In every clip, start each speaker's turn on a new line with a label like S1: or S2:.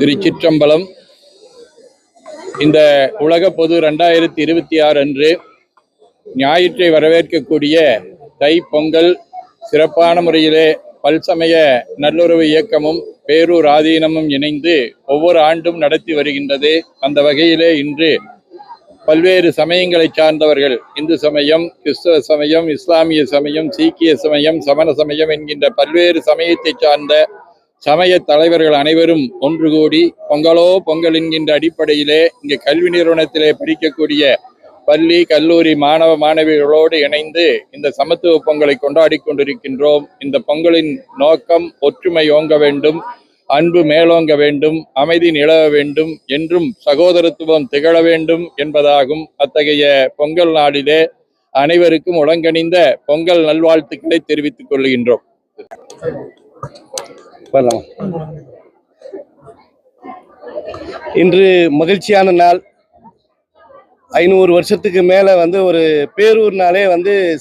S1: திருச்சிற்றம்பலம். இந்த உலக பொது 2026 அன்று ஞாயிற்றை வரவேற்கக்கூடிய தை பொங்கல் சிறப்பான முறையிலே பல்சமய நல்லுறவு இயக்கமும் பேரூர் ஆதீனமும் இணைந்து ஒவ்வொரு ஆண்டும் நடத்தி வருகின்றது. அந்த வகையிலே இன்று பல்வேறு சமயங்களை சார்ந்தவர்கள், இந்து சமயம், கிறிஸ்தவ சமயம், இஸ்லாமிய சமயம், சீக்கிய சமயம், சமண சமயம் என்கின்ற பல்வேறு சமயத்தை சார்ந்த சமய தலைவர்கள் அனைவரும் ஒன்று கூடி பொங்கலோ பொங்கல் என்கின்ற அடிப்படையிலே இங்கே கல்வி நிறுவனத்திலே படிக்கக்கூடிய பள்ளி கல்லூரி மாணவ மாணவிகளோடு இணைந்து இந்த சமத்துவ பொங்கலை கொண்டாடி கொண்டிருக்கின்றோம். இந்த பொங்கலின் நோக்கம் ஒற்றுமை ஓங்க வேண்டும், அன்பு மேலோங்க வேண்டும், அமைதி நிலவ வேண்டும், என்றும் சகோதரத்துவம் திகழ வேண்டும் என்பதாகும். அத்தகைய பொங்கல் நாளிலே அனைவருக்கும் உலங்கணிந்த பொங்கல் நல்வாழ்த்துக்களை தெரிவித்துக் கொள்கின்றோம்.
S2: இன்று மகிழ்ச்சியான நாள். 500 வருஷத்துக்கு மேலே ஒரு பேரூர்னாலே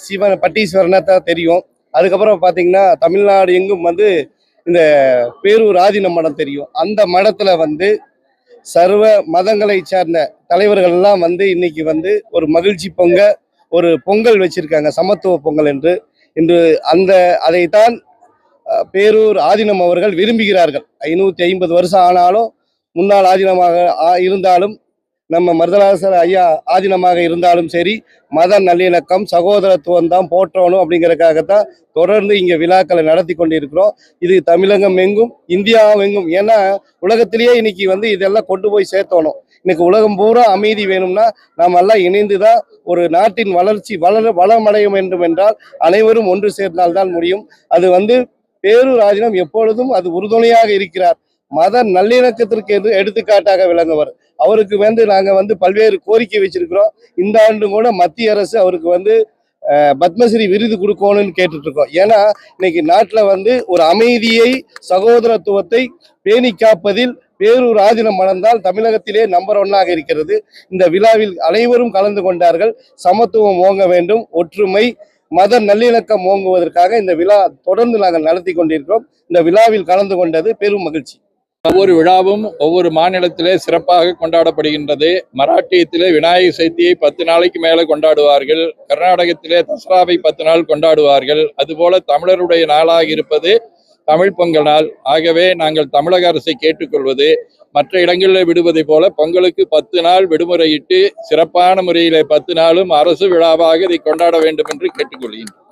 S2: சிவன் பட்டீஸ்வரனா தான் தெரியும். அதுக்கப்புறம் பார்த்தீங்கன்னா தமிழ்நாடு எங்கும் இந்த பேரூர் ஆதீன மடம் தெரியும். அந்த மடத்தில் சர்வ மதங்களை சார்ந்த தலைவர்கள்லாம் இன்னைக்கு ஒரு மகிழ்ச்சி ஒரு பொங்கல் வச்சிருக்காங்க, சமத்துவ பொங்கல் என்று. இன்று அதைத்தான் பேரூர் ஆதீனம் அவர்கள் விரும்புகிறார்கள். 550 வருஷம் ஆனாலும், முன்னாள் ஆதீனமாக இருந்தாலும், நம்ம மருதலாசர் ஐயா ஆதீனமாக இருந்தாலும் சரி, மத நல்லிணக்கம் சகோதரத்துவம் தான் போற்றணும் அப்படிங்கிறதுக்காகத்தான் தொடர்ந்து இங்கே விழாக்களை நடத்தி கொண்டிருக்கிறோம். இது தமிழகம் எங்கும் இந்தியாவெங்கும், ஏன்னா உலகத்திலேயே இன்னைக்கு இதெல்லாம் கொண்டு போய் சேர்த்தணும். இன்னைக்கு உலகம் பூரா அமைதி வேணும்னா நாம் எல்லாம் இணைந்துதான் ஒரு நாட்டின் வளர்ச்சி வளமடைய வேண்டும் என்றால் அனைவரும் ஒன்று சேர்ந்தால்தான் முடியும். அது பேரூர் ஆதீனம் எப்பொழுதும் அது உறுதுணையாக இருக்கிறார். மத நல்லிணக்கத்திற்கு என்று எடுத்துக்காட்டாக விளங்குவர். அவருக்கு நாங்கள் பல்வேறு கோரிக்கை வச்சிருக்கிறோம். இந்த ஆண்டு கூட மத்திய அரசு அவருக்கு பத்மஸ்ரீ விருது கொடுக்கணும்னு கேட்டுட்டு இருக்கோம். ஏன்னா இன்னைக்கு நாட்டில் ஒரு அமைதியை சகோதரத்துவத்தை பேணி காப்பதில் பேரூர் ஆதீனம் மணந்தால் தமிழகத்திலே நம்பர் 1 இருக்கிறது. இந்த விழாவில் அனைவரும் கலந்து கொண்டார்கள். சமத்துவம் ஓங்க வேண்டும், ஒற்றுமை மத நல்லிணக்கம் ஓங்குவதற்காக இந்த விழா தொடர்ந்து நாங்கள் நடத்தி கொண்டிருக்கிறோம். இந்த விழாவில் கலந்து கொண்டது பெரும் மகிழ்ச்சி.
S1: ஒவ்வொரு விழாவும் ஒவ்வொரு மாநிலத்திலே சிறப்பாக கொண்டாடப்படுகின்றது. மராட்டியத்திலே விநாயகர் சதுர்த்தியை 10 நாளைக்கு மேலே கொண்டாடுவார்கள். கர்நாடகத்திலே தசராவை 10 நாள் கொண்டாடுவார்கள். அதுபோல தமிழருடைய நாளாக இருப்பது தமிழ் பொங்கல் நாள். ஆகவே நாங்கள் தமிழக அரசை கேட்டுக்கொள்வது, மற்ற இடங்களில் விடுவதை போல பொங்கலுக்கு 10 நாள் விடுமுறையிட்டு சிறப்பான முறையிலே 10 நாளும் அரசு விழாவாக இதை கொண்டாட வேண்டும் என்று கேட்டுக்கொள்கின்றோம்.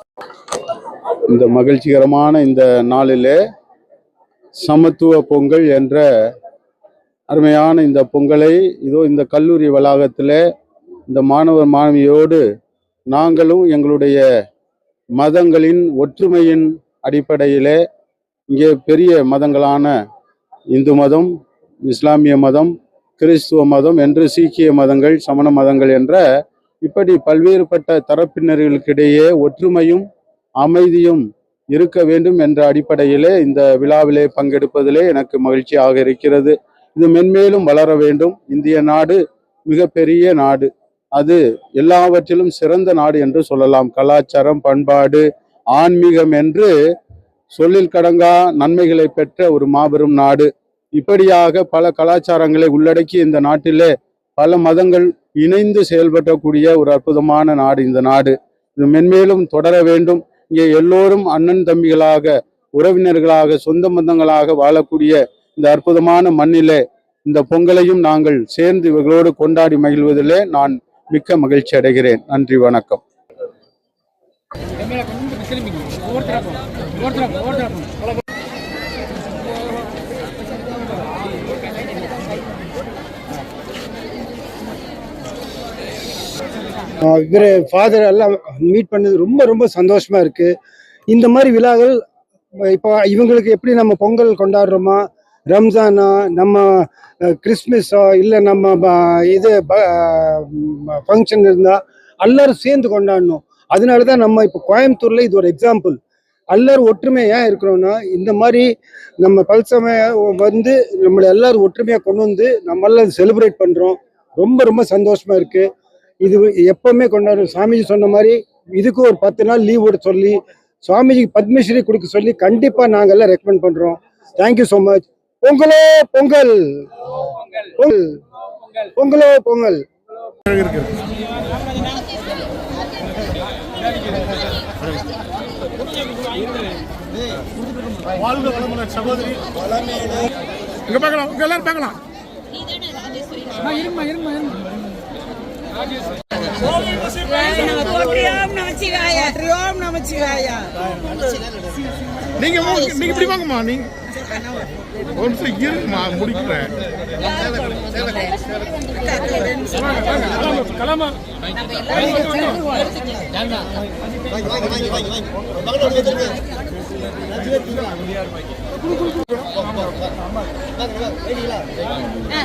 S3: இந்த மகிழ்ச்சிகரமான இந்த நாளிலே சமத்துவ பொங்கல் என்ற அருமையான இந்த பொங்கலை இந்த கல்லூரி வளாகத்தில் இந்த மாணவர் மாணவியோடு நாங்களும் எங்களுடைய மதங்களின் ஒற்றுமையின் அடிப்படையிலே இங்கே பெரிய மதங்களான இந்து மதம், இஸ்லாமிய மதம், கிறிஸ்துவ மதம் என்று சீக்கிய மதங்கள், சமண மதங்கள் என்ற இப்படி பல்வேறுபட்ட தரப்பினர்களுக்கிடையே ஒற்றுமையும் அமைதியும் இருக்க வேண்டும் என்ற அடிப்படையிலே இந்த விழாவிலே பங்கெடுப்பதிலே எனக்கு மகிழ்ச்சியாக இருக்கிறது. இது மென்மேலும் வளர வேண்டும். இந்திய நாடு மிகப்பெரிய நாடு, அது எல்லாவற்றிலும் சிறந்த நாடு என்று சொல்லலாம். கலாச்சாரம், பண்பாடு, ஆன்மீகம் என்று சொல்லில் கடங்கா நன்மைகளை பெற்ற ஒரு மாபெரும் நாடு. இப்படியாக பல கலாச்சாரங்களை உள்ளடக்கி இந்த நாட்டிலே பல மதங்கள் இணைந்து செயல்படக்கூடிய ஒரு அற்புதமான நாடு இந்த நாடு. இது மென்மேலும் தொடர வேண்டும். இங்கே எல்லோரும் அண்ணன் தம்பிகளாக, உறவினர்களாக, சொந்த பந்தங்களாக வாழக்கூடிய இந்த அற்புதமான மண்ணிலே இந்த பொங்கலையும் நாங்கள் சேர்ந்து இவர்களோடு கொண்டாடி மகிழ்வதிலே நான் மிக்க மகிழ்ச்சி அடைகிறேன். நன்றி, வணக்கம்.
S4: இவர் ஃபாதர் எல்லாம் மீட் பண்ணது ரொம்ப ரொம்ப சந்தோஷமா இருக்கு. இந்த மாதிரி விழாக்கள் இப்போ இவங்களுக்கு எப்படி நம்ம பொங்கல் கொண்டாடுறோமா, ரம்ஜானா, நம்ம கிறிஸ்மஸோ, இல்லை நம்ம இது ஃபங்க்ஷன் இருந்தால் எல்லாரும் சேர்ந்து கொண்டாடணும். அதனால தான் நம்ம இப்போ கோயம்புத்தூர்ல இது ஒரு எக்ஸாம்பிள். எல்லாரும் ஒற்றுமையாக இருக்கிறோம்னா இந்த மாதிரி நம்ம பல்சமயம் நம்மளை எல்லாரும் ஒற்றுமையாக கொண்டு நம்ம எல்லாம் செலிப்ரேட் பண்ணுறோம். ரொம்ப ரொம்ப சந்தோஷமா இருக்கு. இது எப்பவுமே கொண்டாடும். சாமிஜி சொன்ன மாதிரி இதுக்கு ஒரு 10 நாள் லீவ் விட சொல்லி சுவாமிஜிக்கு பத்மஸ்ரீ கொடுக்க சொல்லி கண்டிப்பாக நாங்கள் எல்லாம் ரெக்கமெண்ட் பண்ணுறோம். Thank you so much. பொங்கலோ பொங்கல், பொங்கல், பொங்கலோ பொங்கல்.
S5: வாழ்க வளமுடன் சகோதரி. இங்க பார்க்கலாம், இங்க எல்லாரும் பார்க்கலாம். நீங்க இப்படி வாங்கம்மா. நீங்க ஒரு நிமிஷம் இருங்கம்மா, முடிக்கிறேன். கலாமா
S6: ஆ